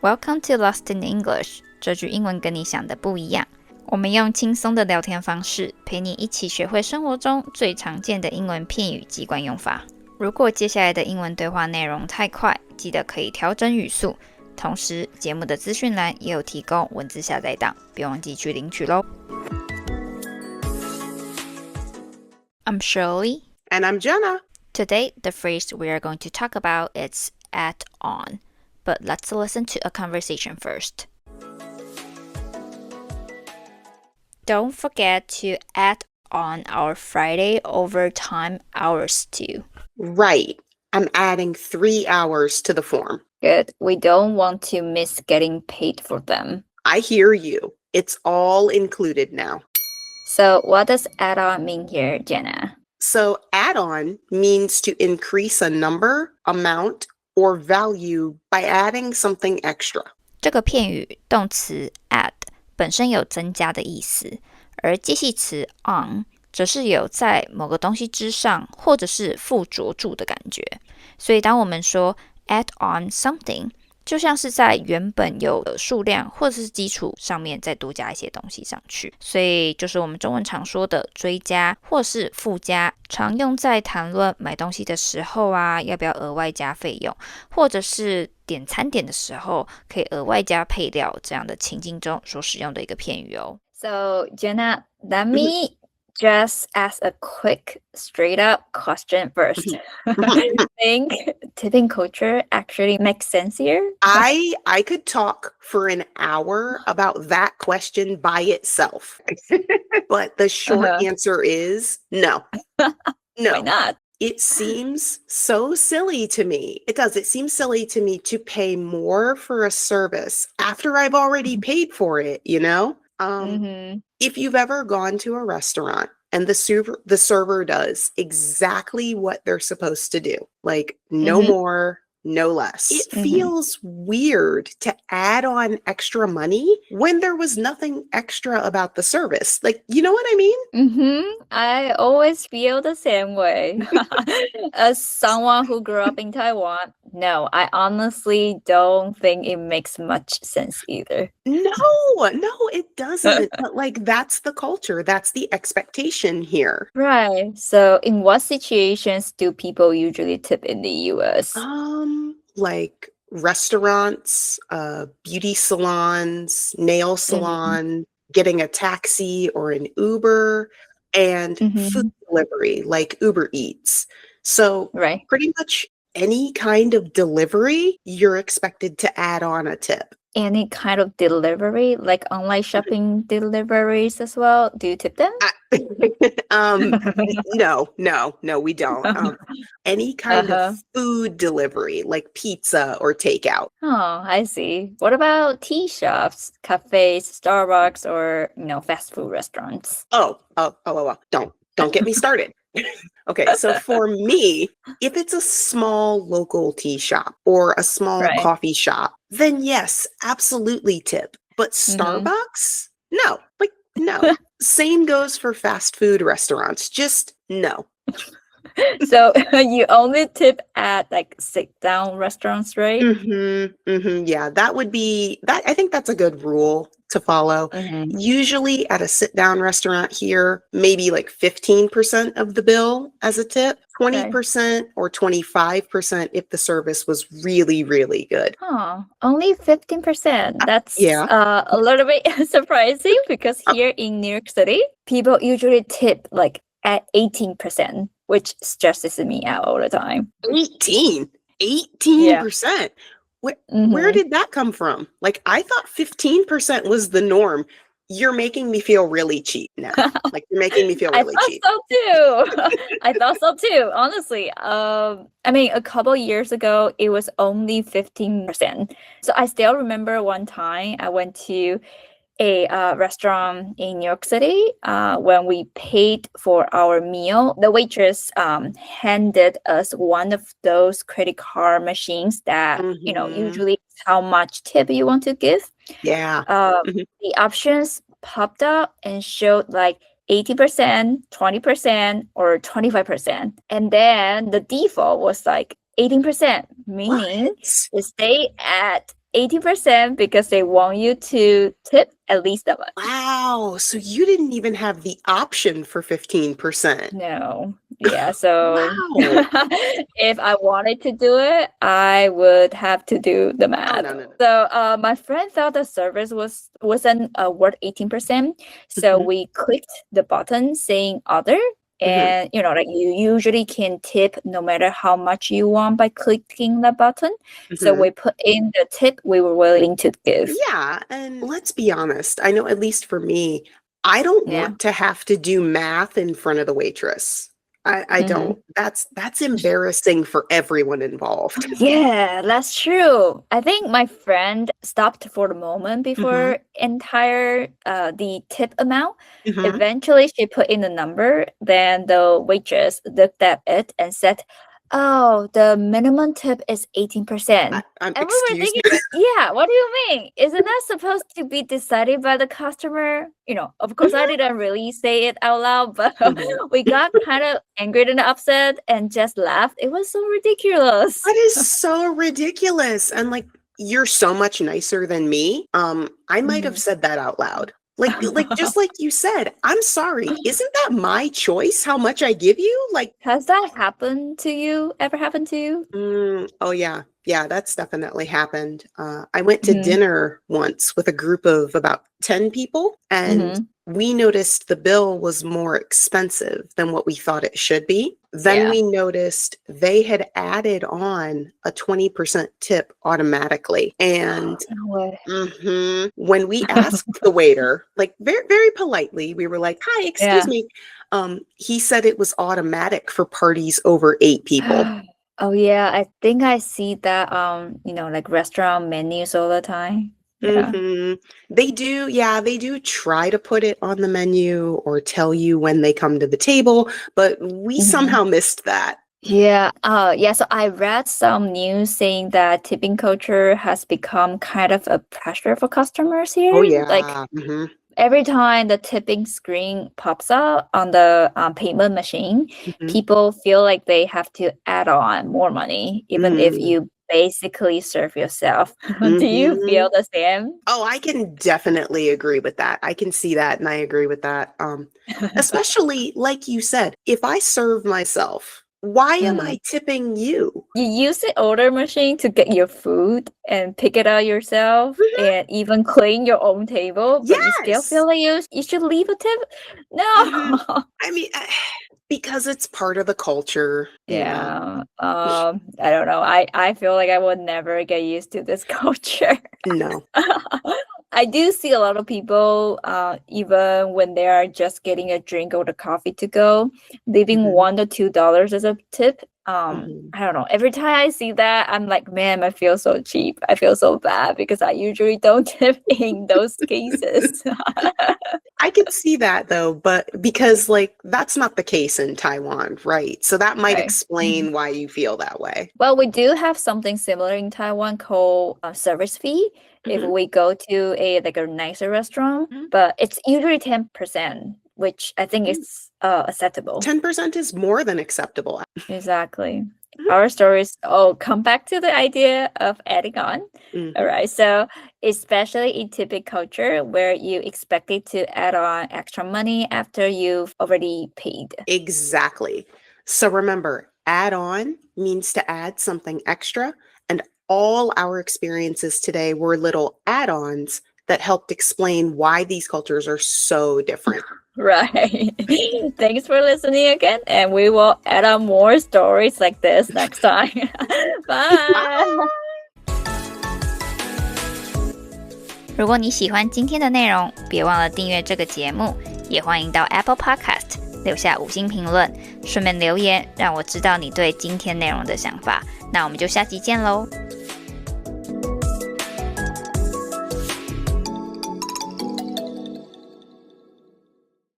Welcome to Lost in English， 这句英文跟你想的不一样。我们用轻松的聊天方式，陪你一起学会生活中最常见的英文片语及惯用法。如果接下来的英文对话内容太快，记得可以调整语速。同时，节目的资讯栏也有提供文字下载档，别忘记去领取咯。I'm Shirley. And I'm Jena. Today, the phrase we are going to talk about is add on. But let's listen to a conversation first. Don't forget to add on our Friday overtime hours too. Right. I'm adding 3 hours to the form. Good. We don't want to miss getting paid for them. I hear you. It's all included now. So what does add on mean here, Jena? So add on means to increase a number, amount, or value by adding something extra. 这个片语动词 add 本身有增加的意思，而介系词 on 则是有在某个东西之上或者是附着住的感觉。所以当我们说 add on something， 就像是在原本有的数量或者是基础上面再多加一些东西上去，所以就是我们中文常说的追加或是附加，常用在谈论买东西的时候啊，要不要额外加费用，或者是点餐点的时候可以额外加配料这样的情境中所使用的一个片语哦。So Jena, let me just ask a quick straight up question first. I think tipping culture actually makes sense here. I could talk for an hour about that question by itself. But the short answer is no. No. Why not? It seems so silly to me. It does. It seems silly to me to pay more for a service after I've already paid for it, you know? If you've ever gone to a restaurant and the server does exactly what they're supposed to do, like no more, no less, it feels weird to add on extra money when there was nothing extra about the service. Like, you know what I mean? I always feel the same way. As someone who grew up in Taiwan, no, I honestly don't think it makes much sense either. No, it doesn't. But like, that's the culture. That's the expectation here. Right. So in what situations do people usually tip in the US? Like restaurants, beauty salons, nail salon, getting a taxi or an Uber, and food delivery like Uber Eats. So pretty much any kind of delivery, you're expected to add on a tip. Any kind of delivery, like online shopping deliveries as well? Do you tip them? No, we don't. Any kind of food delivery, like pizza or takeout. Oh, I see. What about tea shops, cafes, Starbucks, or fast food restaurants? Oh, don't get me started. Okay, so for me, if it's a small local tea shop or a small coffee shop, then yes, absolutely tip. But Starbucks? No. No. Same goes for fast food restaurants. Just no. So you only tip at like sit-down restaurants, right? Yeah, that would be that. I think that's a good rule to follow. Usually at a sit-down restaurant here, maybe like 15% of the bill as a tip, 20% or 25% if the service was really, really good. Oh, only 15%. That's a little bit surprising because here in New York City, people usually tip like at 18%, which stresses me out all the time. 18%. Where did that come from? Like, I thought 15% was the norm. You're making me feel really cheap now. Like, you're making me feel really cheap. I thought so too, honestly. I mean, a couple years ago, it was only 15%. So I still remember one time I went to a restaurant in New York City. When we paid for our meal, the waitress handed us one of those credit card machines that usually how much tip you want to give. The options popped up and showed like 80%, 20%, or 25%. And then the default was like 18%, meaning it stayed at 18% because they want you to tip at least that much. Wow. So you didn't even have the option for 15%. No. Yeah. So wow. if I wanted to do it, I would have to do the math. No. So my friend thought the service wasn't worth 18%. So we clicked the button saying other. And, like you usually can tip no matter how much you want by clicking the button. So we put in the tip we were willing to give. Yeah. And let's be honest. I know, at least for me, I don't want to have to do math in front of the waitress. I don't. That's embarrassing for everyone involved. Yeah, that's true. I think my friend stopped for the moment before the tip amount. Eventually, she put in the number. Then the waitress looked at it and said, "Oh, the minimum tip is 18%." And we were thinking, yeah, what do you mean? Isn't that supposed to be decided by the customer? Of course, I didn't really say it out loud, but we got kind of angry and upset and just laughed. It was so ridiculous. That is so ridiculous. And like, you're so much nicer than me. I might have said that out loud. Like just like you said, I'm sorry. Isn't that my choice how much I give you? Like, has that happened to you? Ever happened to you? Oh yeah. Yeah, that's definitely happened. I went to dinner once with a group of about 10 people, and we noticed the bill was more expensive than what we thought it should be. Then we noticed they had added on a 20% tip automatically. And when we asked the waiter, like very, very politely, we were like, "Hi, excuse me." He said it was automatic for parties over 8 people. Oh yeah, I think I see that like restaurant menus all the time. Yeah. They do, they do try to put it on the menu or tell you when they come to the table, but we somehow missed that. Yeah. So I read some news saying that tipping culture has become kind of a pressure for customers here. Oh yeah. Like every time the tipping screen pops up on the payment machine, people feel like they have to add on more money, even if you basically serve yourself. Do you feel the same? Oh, I can definitely agree with that. I can see that, and I agree with that. Especially, like you said, if I serve myself, why am I tipping you? You use the order machine to get your food and pick it out yourself and even clean your own table, but you still feel like you should leave a tip? No. I mean, because it's part of the culture. Yeah. I don't know. I feel like I would never get used to this culture. No. I do see a lot of people, even when they are just getting a drink or the coffee to go, leaving $1 to $2 as a tip. I don't know. Every time I see that, I'm like, man, I feel so cheap. I feel so bad because I usually don't tip in those cases. I could see that though, but because like that's not the case in Taiwan, right? So that might explain why you feel that way. Well, we do have something similar in Taiwan called service fee. If we go to a nicer restaurant, but it's usually 10%, which I think is acceptable. 10% is more than acceptable. Exactly. Our stories come back to the idea of adding on. All right. So especially in tipping culture where you expected to add on extra money after you've already paid. Exactly. So remember, add on means to add something extra, and all our experiences today were little add-ons that helped explain why these cultures are so different. Right. Thanks for listening again, and we will add on more stories like this next time. Bye. 如果你喜欢今天的内容，别忘了订阅这个节目，也欢迎到 Apple Podcast 留下5星评论，顺便留言让我知道你对今天内容的想法。那我们就下集见喽。